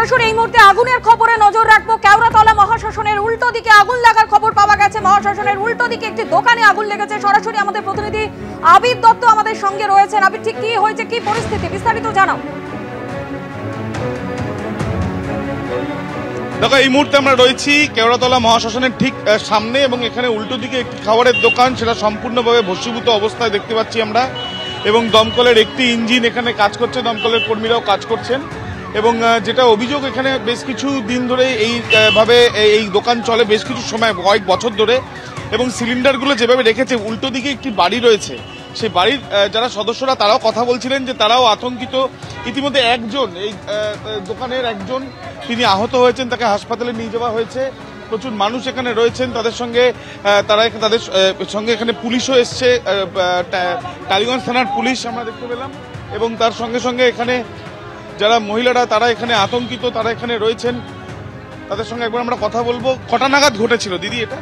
সরাসরি এই মুহূর্তে আগুনের খবরে নজর রাখবো। কেওড়াতলা মহাশ্মশানের উল্টো দিকে আগুন লাগার খবর পাওয়া গেছে। মহাশ্মশানের উল্টো দিকে একটি দোকানে আগুন লেগেছে। সরাসরি আমাদের প্রতিনিধি আবির দত্ত আমাদের সঙ্গে রয়েছেন। আবির, ঠিক কি হয়েছে, কি পরিস্থিতি, বিস্তারিত জানাও। দেখো, এই মুহূর্তে আমরা রয়েছি কেওড়াতলা মহাশ্মশানের ঠিক সামনে এবং এখানে উল্টো দিকে একটি খাবারের দোকান, সেটা সম্পূর্ণভাবে ভস্মীভূত অবস্থায় দেখতে পাচ্ছি আমরা। এবং দমকলের একটি ইঞ্জিন এখানে কাজ করছে, দমকলের কর্মীরাও কাজ করছেন। এবং যেটা অভিযোগ, এখানে বেশ কিছু দিন ধরে এইভাবে এই দোকান চলে, বেশ কিছু সময়, কয়েক বছর ধরে। এবং সিলিন্ডারগুলো যেভাবে রেখেছে, উল্টো দিকে একটি বাড়ি রয়েছে, সেই বাড়ির যারা সদস্যরা তারাও কথা বলছিলেন যে তারাও আতঙ্কিত। ইতিমধ্যে একজন, এই দোকানের একজন, তিনি আহত হয়েছেন, তাকে হাসপাতালে নিয়ে যাওয়া হয়েছে। প্রচুর মানুষ এখানে রয়েছেন, তাদের সঙ্গে এখানে পুলিশও এসছে, টালিগঞ্জ থানার পুলিশ আমরা দেখতে পেলাম। এবং তার সঙ্গে সঙ্গে এখানে যারা মহিলারা তারা এখানে আতঙ্কিত, তারা এখানে রয়েছেন, তাদের সঙ্গে একবার আমরা কথা বলবো। কটা নাগাদ ঘটেছিল দিদি এটা?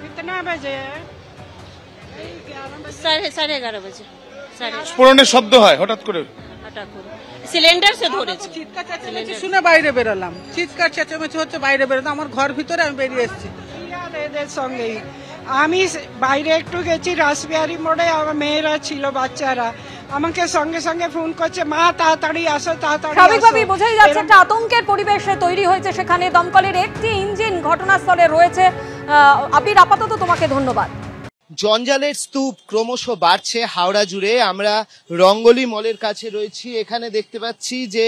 11:30 বাজে। স্ফোরণের শব্দ হয় হঠাৎ করে, সিলিন্ডার সে ধরেছে। চিৎকার চেঁচামেচি শুনে বাইরে বেরোলাম, চিৎকার চেঁচামেচি হচ্ছে, বাইরে বেরোলাম। আমার ঘর ভিতরে, আমি বেরিয়ে এসেছি এদের সঙ্গেই। আমি বাইরে একটু গেছি, রাসবিহারি মোড়ে, আমার মেয়েরা ছিল, বাচ্চারা আমাকে সঙ্গে সঙ্গে ফোন করছে, মা তাড়াতাড়ি আসো, তাড়াতাড়ি। স্বাভাবিকভাবেই বোঝাই যাচ্ছে একটা আতঙ্কের পরিবেশ তৈরি হয়েছে সেখানে। দমকলের একটি ইঞ্জিন ঘটনাস্থলে রয়েছে। আবির, আপাতত তোমাকে ধন্যবাদ। জঞ্জালের স্তূপ ক্রমশ বাড়ছে হাওড়া জুড়ে। আমরা রঙ্গলি মলের কাছে রয়েছি। এখানে দেখতে পাচ্ছি যে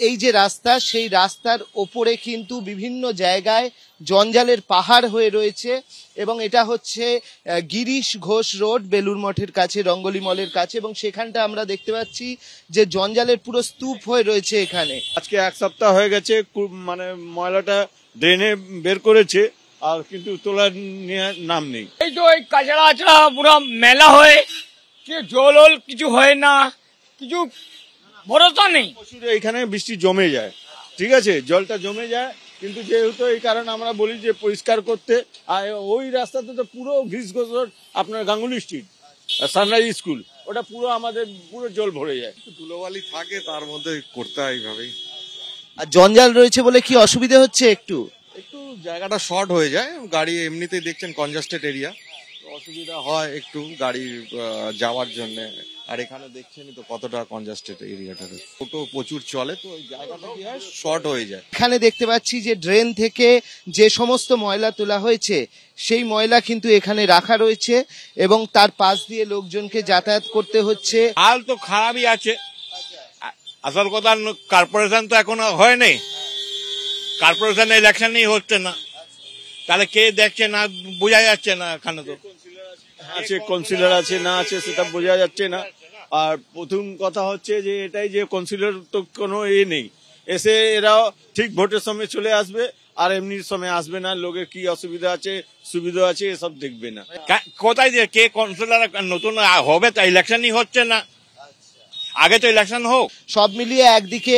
এই যে রাস্তা, সেই রাস্তার ওপরে কিন্তু বিভিন্ন জায়গায় জঞ্জালের পাহাড় হয়ে রয়েছে। এবং এটা হচ্ছে গিরিশ ঘোষ রোড, বেলুর মঠের কাছে, রঙ্গলি মলের কাছে। এবং সেখানটা আমরা দেখতে পাচ্ছি যে জঞ্জালের পুরো স্তূপ হয়ে রয়েছে এখানে। আজকে এক সপ্তাহ হয়ে গেছে, মানে ময়লাটা ড্রেনে বের করেছে, আর কিন্তু তোলার নাম নেই। এই তো এই কাঁচড়া আচড়া পুরো মেলা হয়ে, জল কিছু হয় না, কিছু ভরসা নেই। এখানে বৃষ্টি জমে যায়, ঠিক আছে, জলটা জমে যায়, কিন্তু যেহেতু এই কারণে আমরা বলি যে পরিষ্কার করতে। আর ওই রাস্তাতে তো পুরো গ্রিস ঘোষ রোড, আপনার গাঙ্গুলি স্ট্রিট, সানরাইজ স্কুল, ওটা পুরো আমাদের পুরো জল ভরে যায়। ধুলোবালি থাকে, তার মধ্যে করতে হয় এইভাবেই। আর জঞ্জাল রয়েছে বলে কি অসুবিধা হচ্ছে? একটু জায়গাটা শর্ট হয়ে যায়, গাড়ি এমনিতেই দেখছেন কনজাস্টেড এরিয়া, অসুবিধা হয় একটু গাড়ি যাওয়ার জন্য। আর এখানে দেখছেনই তো কতটা কনজাস্টেড এরিয়াটা, টোটো প্রচুর চলে, তো ওই জায়গাটা কি হয়, শর্ট হয়ে যায়। এখানে দেখতে পাচ্ছি যে ড্রেন থেকে যে সমস্ত ময়লা তোলা হয়েছে, সেই ময়লা কিন্তু এখানে রাখা রয়েছে এবং তার পাশ দিয়ে লোকজনকে যাতায়াত করতে হচ্ছে। হাল তো খারাপই আছে। আসল কথা, কর্পোরেশন তো এখনো হয়নি, কর্পোরেশন ইলেকশনই হচ্ছে না, তাহলে কে দেখছে না বোঝা যাচ্ছে না। এখানে তো আছে, কাউন্সিলর আছে না আছে সেটা বোঝা যাচ্ছে না। আর প্রথম কথা হচ্ছে যে এটাই যে কাউন্সিলর তো কোনো নেই, এসে এরাও ঠিক ভোটের সময় চলে আসবে আর এমনি সময় আসবে না। লোকের কি অসুবিধা আছে সুবিধা আছে এসব দেখবে না। কোথায় যে কে কাউন্সিলর নতুন হবে, তা ইলেকশনই হচ্ছে না, আগে তো ইলেকশন হোক। সব মিলিয়ে একদিকে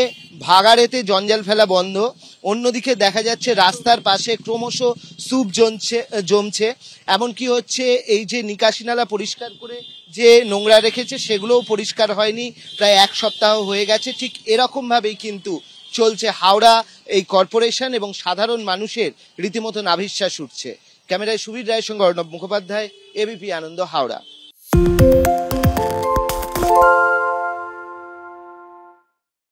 ভাগাড়েতে জঞ্জাল ফেলা বন্ধ, অন্যদিকে দেখা যাচ্ছে রাস্তার পাশে ক্রমশ স্তূপ জমছে। এমনকি হচ্ছে এই যে নিকাশি নালা পরিষ্কার করে যে নোংরা রেখেছে, সেগুলোও পরিষ্কার হয়নি, প্রায় এক সপ্তাহ হয়ে গেছে। ঠিক এরকম ভাবেই কিন্তু চলছে হাওড়া এই কর্পোরেশন, এবং সাধারণ মানুষের রীতিমতো নাভিশ্বাস উঠছে। ক্যামেরায় সুবীর রায়ের সঙ্গে অর্ণব মুখোপাধ্যায়, এবিপি আনন্দ, হাওড়া।